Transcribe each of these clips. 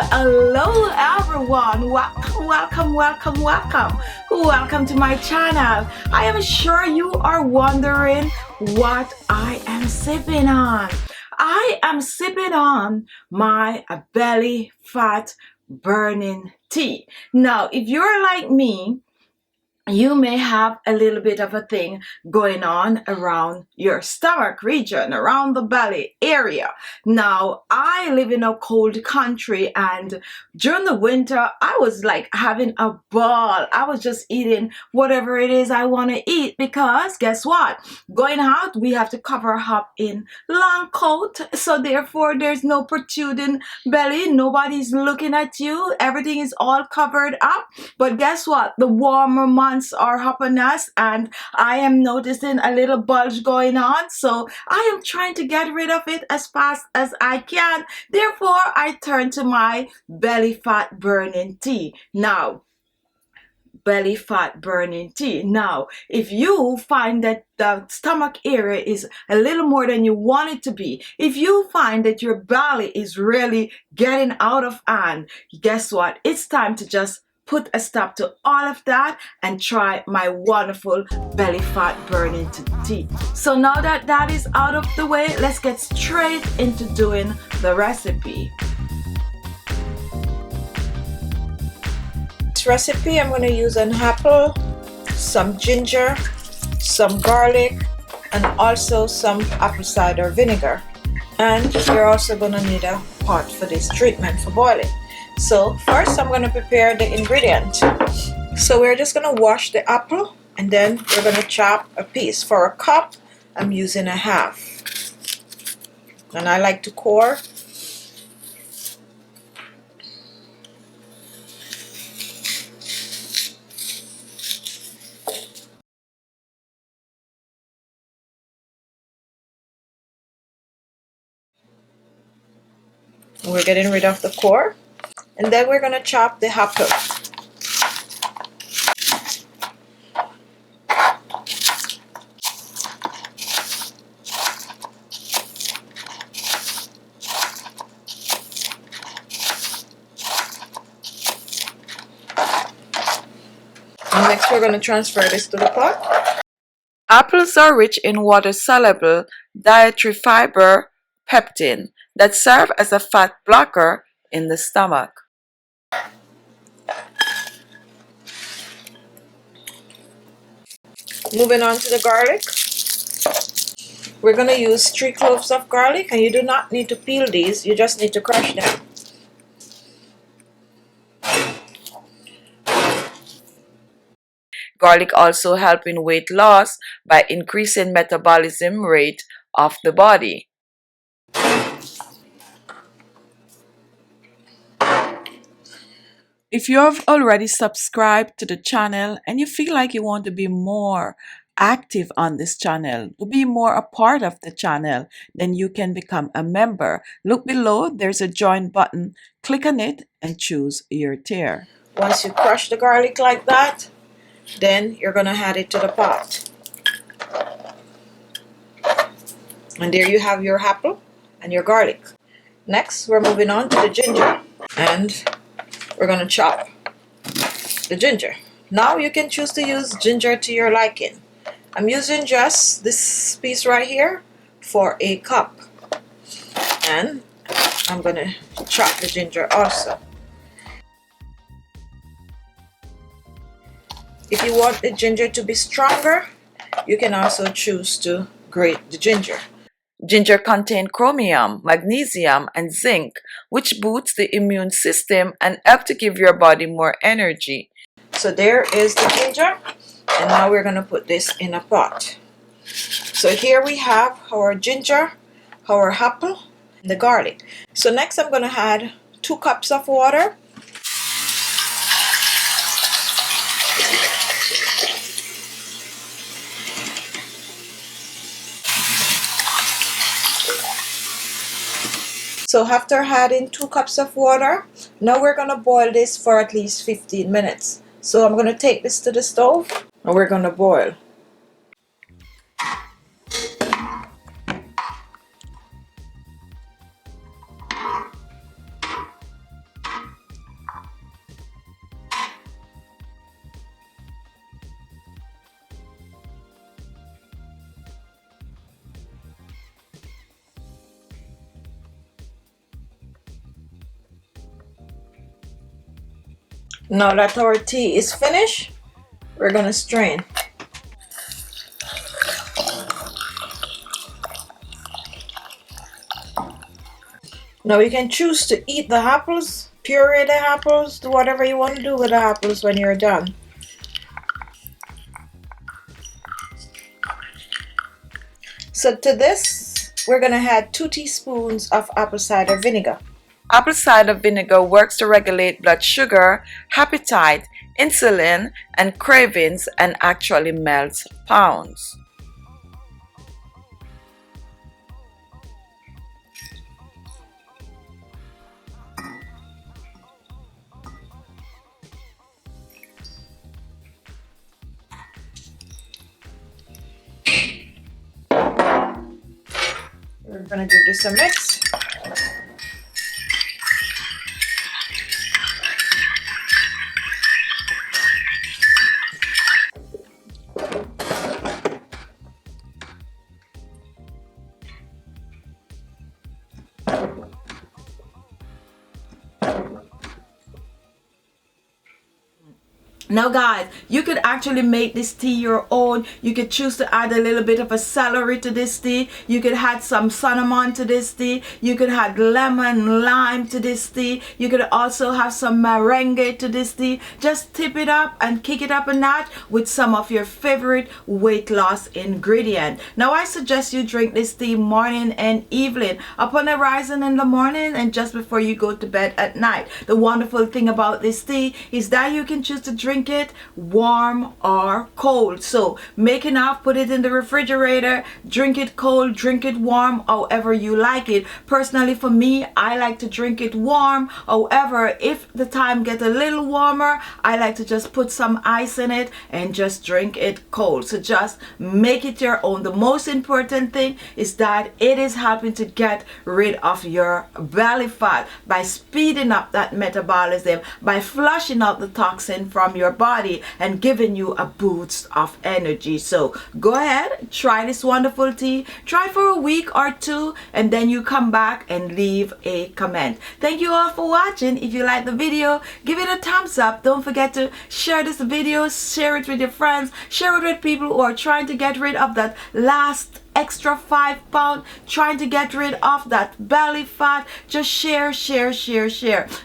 Hello everyone. Welcome to my channel. I am sure you are wondering what I am sipping on. I am sipping on my belly fat burning tea. Now, if you're like me, you may have a little bit of a thing going on around your stomach region, around the belly area. Now, I live in a cold country, and during the winter, I was like having a ball. I was just eating whatever it is I want to eat because guess what? Going out, we have to cover up in long coat. So therefore, there's no protruding belly. Nobody's looking at you. Everything is all covered up. But guess what? The warmer months are upon us, and I am noticing a little bulge going on, so I am trying to get rid of it as fast as I can. Therefore, I turn to my belly fat burning tea. Now, belly fat burning tea. Now, if you find that the stomach area is a little more than you want it to be, if you find that your belly is really getting out of hand, guess what? It's time to just put a stop to all of that and try my wonderful belly fat burning tea. So now that that is out of the way, let's get straight into doing the recipe. This recipe, I'm going to use an apple, some ginger, some garlic, and also some apple cider vinegar. And you're also going to need a pot for this treatment for boiling. So first I'm going to prepare the ingredient. So we're just going to wash the apple, and then we're going to chop a piece. For a cup, I'm using a half. And I like to core. We're getting rid of the core. And then we're going to chop the apple. And next we're going to transfer this to the pot. Apples are rich in water-soluble dietary fiber peptin that serve as a fat blocker in the stomach. Moving on to the garlic. We're going to use 3 cloves of garlic, and you do not need to peel these, you just need to crush them. Garlic also helps in weight loss by increasing metabolism rate of the body. If you have already subscribed to the channel and you feel like you want to be more active on this channel, to be more a part of the channel, then you can become a member. Look below, there's a join button. Click on it and choose your tier. Once you crush the garlic like that, then you're going to add it to the pot. And there you have your apple and your garlic. Next, we're moving on to the ginger. And we're going to chop the ginger. Now you can choose to use ginger to your liking. I'm using just this piece right here for a cup. And I'm going to chop the ginger also. If you want the ginger to be stronger, you can also choose to grate the ginger. Ginger contains chromium, magnesium, and zinc, which boosts the immune system and help to give your body more energy. So there is the ginger, and now we're going to put this in a pot. So here we have our ginger, our apple, and the garlic. So next I'm going to add 2 cups of water. So after adding 2 cups of water, now we're going to boil this for at least 15 minutes. So I'm going to take this to the stove and we're going to boil. Now that our tea is finished, we're gonna strain. Now you can choose to eat the apples, puree the apples, do whatever you want to do with the apples when you're done. So to this, we're gonna add 2 teaspoons of apple cider vinegar. Apple cider vinegar works to regulate blood sugar, appetite, insulin, and cravings, and actually melts pounds. We're gonna give this a mix. Now guys, you could actually make this tea your own. You could choose to add a little bit of a celery to this tea. You could add some cinnamon to this tea. You could add lemon, lime to this tea. You could also have some merengue to this tea. Just tip it up and kick it up a notch with some of your favorite weight loss ingredient. Now I suggest you drink this tea morning and evening, upon arising in the morning and just before you go to bed at night. The wonderful thing about this tea is that you can choose to drink it warm or cold. So make enough, put it in the refrigerator, drink it cold, drink it warm, however you like it. Personally, for me, I like to drink it warm. However, if the time gets a little warmer, I like to just put some ice in it and just drink it cold. So just make it your own. The most important thing is that it is helping to get rid of your belly fat by speeding up that metabolism, by flushing out the toxin from your body and giving you a boost of energy. So go ahead, try this wonderful tea, try for a week or two, and then you come back and leave a comment. Thank you all for watching. If you like the video, give it a thumbs up. Don't forget to share this video, share it with your friends, share it with people who are trying to get rid of that last extra 5 pounds, trying to get rid of that belly fat. Just share.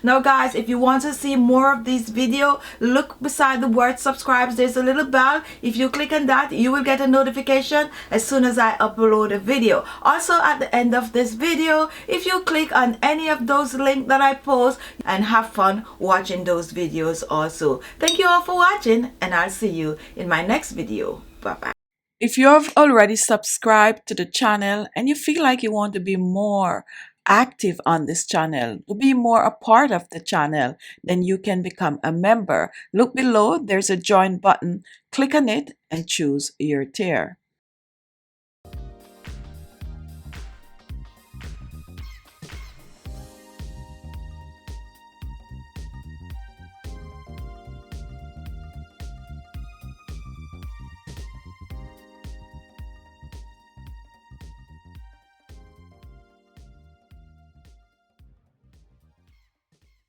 Now guys, if you want to see more of these videos, look beside the word subscribe. There's a little bell. If you click on that, you will get a notification as soon as I upload a video. Also, at the end of this video, if you click on any of those links that I post, and have fun watching those videos also. Thank you all for watching, and I'll see you in my next video. Bye bye. If you have already subscribed to the channel and you feel like you want to be more active on this channel, to be more a part of the channel, then you can become a member. Look below, there's a join button. Click on it and choose your tier.